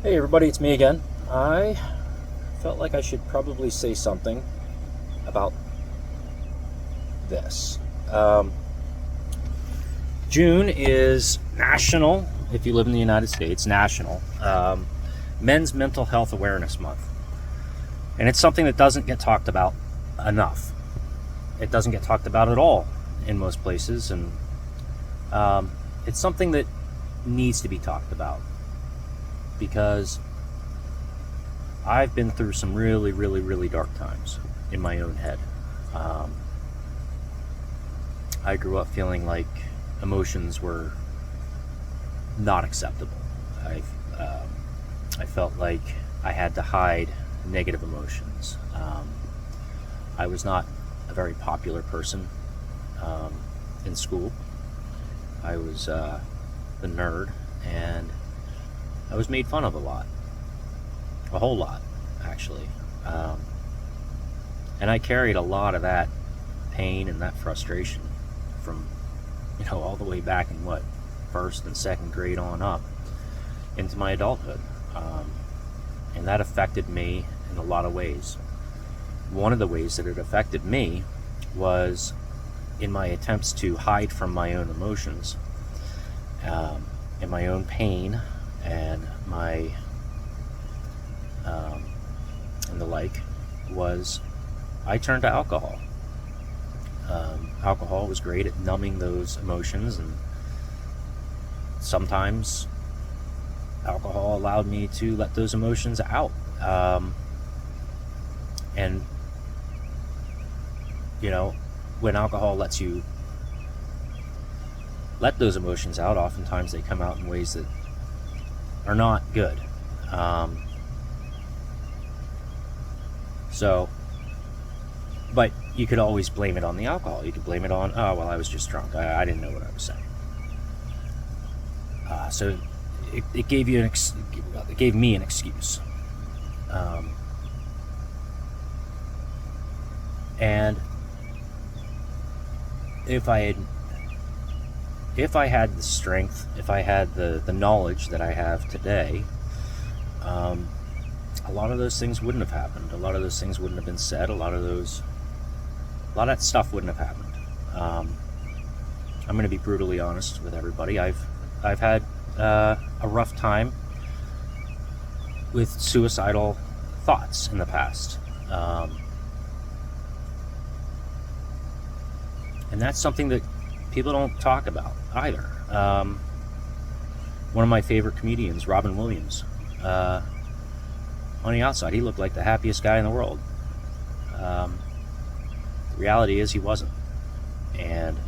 Hey everybody, it's me again. I felt like I should probably say something about this. Um, June is national, if you live in the United States, national Men's Mental Health Awareness Month. And it's something that doesn't get talked about enough. It doesn't get talked about at all in most places. And it's something that needs to be talked about because I've been through some really, really, really dark times in my own head. I grew up feeling like emotions were not acceptable. I felt like I had to hide negative emotions. I was not a very popular person in school. I was the nerd, and I was made fun of a whole lot, actually. And I carried a lot of that pain and that frustration from, all the way back in first and second grade on up into my adulthood. And that affected me in a lot of ways. One of the ways that it affected me was in my attempts to hide from my own emotions, and my own pain and my and the like, was I turned to alcohol. Alcohol was great at numbing those emotions, and sometimes alcohol allowed me to let those emotions out. And when alcohol lets you let those emotions out, oftentimes they come out in ways that are not good. But you could always blame it on the alcohol. You could blame it on, oh, well, I was just drunk. I didn't know what I was saying. So it gave you it gave me an excuse. And if I had the strength, if I had the knowledge that I have today, a lot of those things wouldn't have happened. A lot of those things wouldn't have been said. A lot of that stuff wouldn't have happened. I'm going to be brutally honest with everybody. I've had a rough time with suicidal thoughts in the past. And that's something that people don't talk about either. One of my favorite comedians, Robin Williams, on the outside, he looked like the happiest guy in the world. The reality is he wasn't. And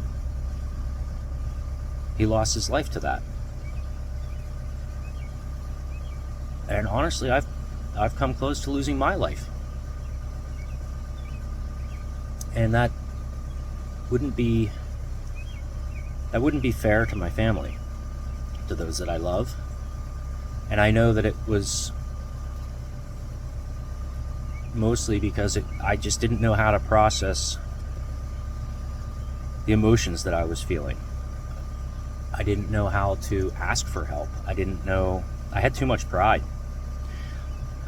he lost his life to that. And honestly, I've come close to losing my life. And that wouldn't be fair to my family, to those that I love. And I know that it was mostly because I just didn't know how to process the emotions that I was feeling. I didn't know how to ask for help. I had too much pride.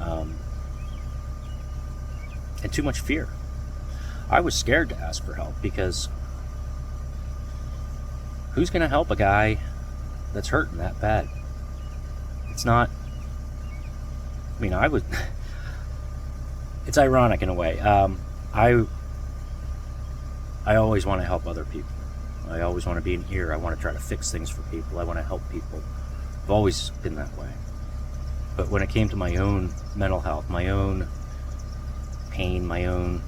And too much fear. I was scared to ask for help because who's going to help a guy that's hurting that bad? It's not, it's ironic in a way. I always want to help other people. I always want to be an ear. I want to try to fix things for people. I want to help people. I've always been that way. But when it came to my own mental health, my own pain, my own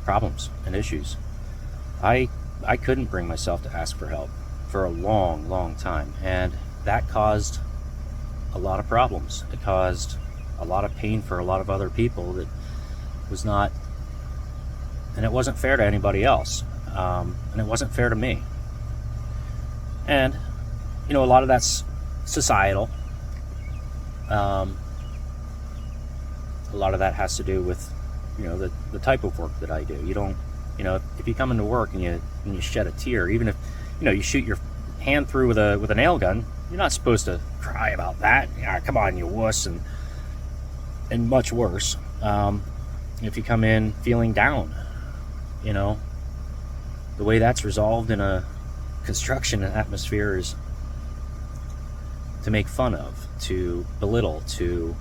problems and issues, I couldn't bring myself to ask for help for a long, long time. And that caused a lot of problems. It caused a lot of pain for a lot of other people that was not, and it wasn't fair to anybody else. And it wasn't fair to me. And, a lot of that's societal. A lot of that has to do with, the type of work that I do. You don't, if you come into work and you shed a tear, even if, you shoot your hand through with a nail gun, You're not supposed to cry about that. Yeah, come on, you wuss, and much worse. If you come in feeling down, you know, the way that's resolved in a construction atmosphere is to make fun of, to belittle, to,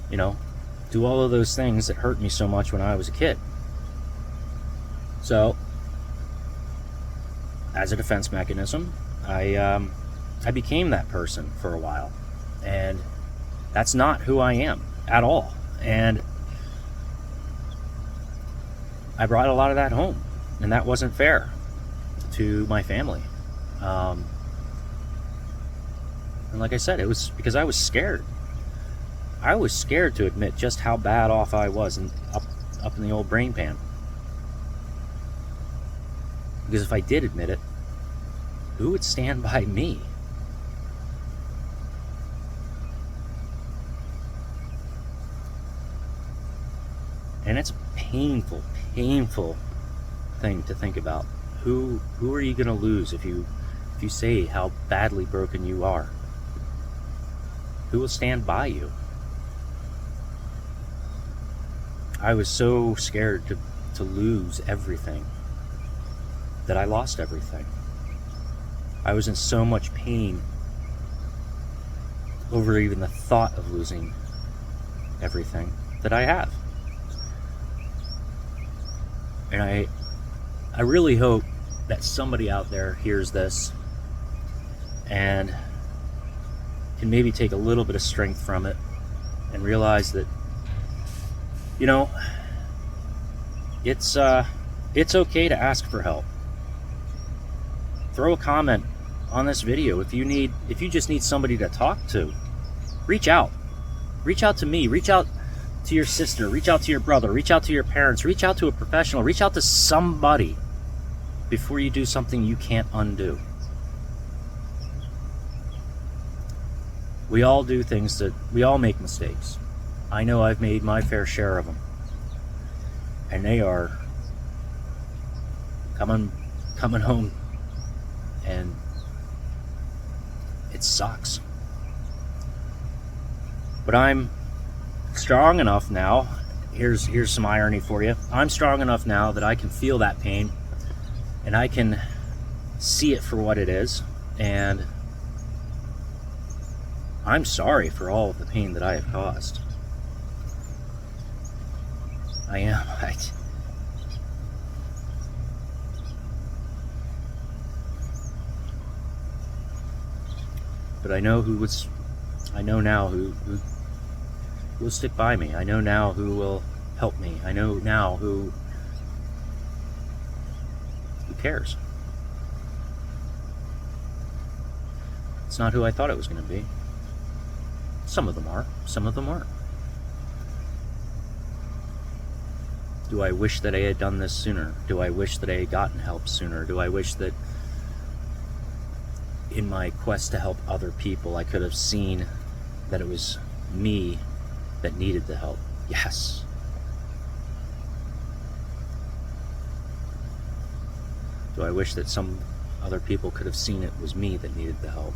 you know, do all of those things that hurt me so much when I was a kid. So, as a defense mechanism, I became that person for a while, and that's not who I am at all. And I brought a lot of that home, and that wasn't fair to my family. And like I said, it was because I was scared. I was scared to admit just how bad off I was and up in the old brain pan. Because if I did admit it, who would stand by me? And it's a painful, painful thing to think about. Who are you going to lose if you say how badly broken you are? Who will stand by you? I was so scared to lose everything that I lost everything. I was in so much pain over even the thought of losing everything that I have. And I really hope that somebody out there hears this and can maybe take a little bit of strength from it and realize that, you know, it's okay to ask for help. Throw a comment on this video if you just need somebody to talk to. Reach out to me, reach out to your sister, reach out to your brother, reach out to your parents, reach out to a professional, reach out to somebody before you do something you can't undo. We all do things we all make mistakes. I know I've made my fair share of them. And they are coming home, and it sucks. But I'm strong enough now. Here's some irony for you. I'm strong enough now that I can feel that pain, and I can see it for what it is, and I'm sorry for all of the pain that I have caused. I am. But I know now who will stick by me. I know now who will help me. I know now who cares. It's not who I thought it was going to be. Some of them are, some of them aren't. Do I wish that I had done this sooner? Do I wish that I had gotten help sooner? Do I wish that in my quest to help other people, I could have seen that it was me that needed the help? Yes. Do I wish that some other people could have seen it was me that needed the help?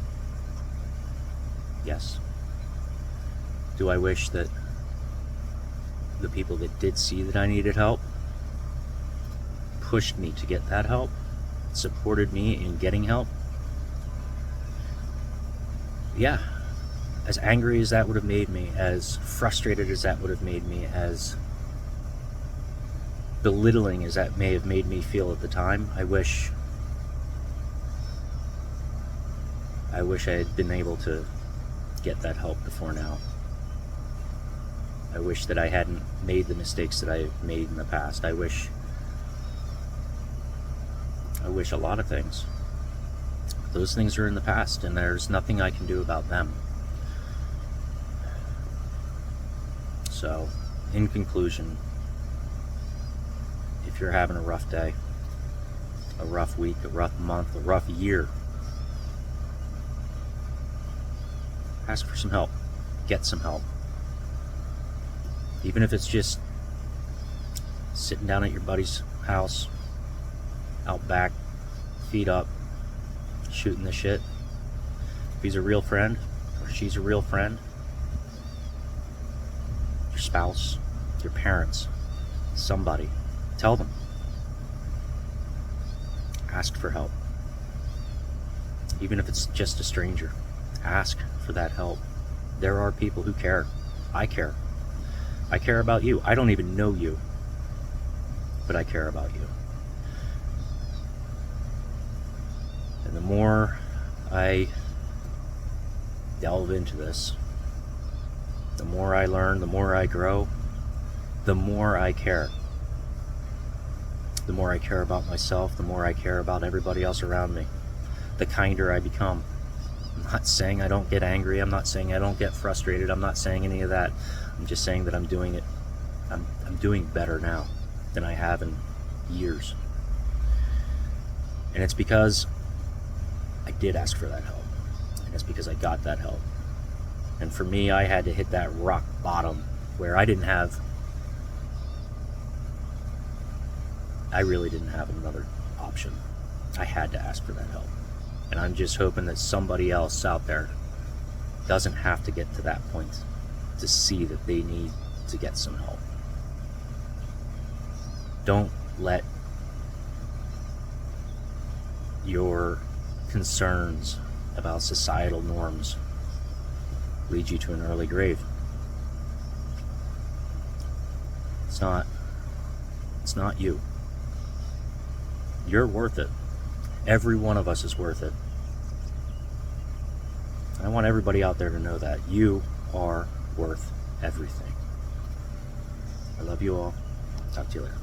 Yes. Do I wish that the people that did see that I needed help pushed me to get that help, supported me in getting help? Yeah. As angry as that would have made me, as frustrated as that would have made me, as belittling as that may have made me feel at the time, I wish I had been able to get that help before now. I wish that I hadn't made the mistakes that I've made in the past. I wish a lot of things. Those things are in the past, and there's nothing I can do about them. So, in conclusion, if you're having a rough day, a rough week, a rough month, a rough year, ask for some help. Get some help. Even if it's just sitting down at your buddy's house, out back, feet up, shooting the shit. he's a real friend or she's a real friend, your spouse, your parents, somebody, tell them. Ask for help. Even if it's just a stranger, ask for that help. There are people who care. I care. I care about you. I don't even know you, but I care about you. And the more I delve into this, the more I learn, the more I grow, the more I care. The more I care about myself, the more I care about everybody else around me, the kinder I become. I'm not saying I don't get angry. I'm not saying I don't get frustrated. I'm not saying any of that. I'm just saying that I'm doing it. I'm doing better now than I have in years. And it's because I did ask for that help. And it's because I got that help. And for me, I had to hit that rock bottom where I really didn't have another option. I had to ask for that help. And I'm just hoping that somebody else out there doesn't have to get to that point to see that they need to get some help. Don't let your concerns about societal norms lead you to an early grave. It's not you. You're worth it. Every one of us is worth it. I want everybody out there to know that. You are worth everything. I love you all. Talk to you later.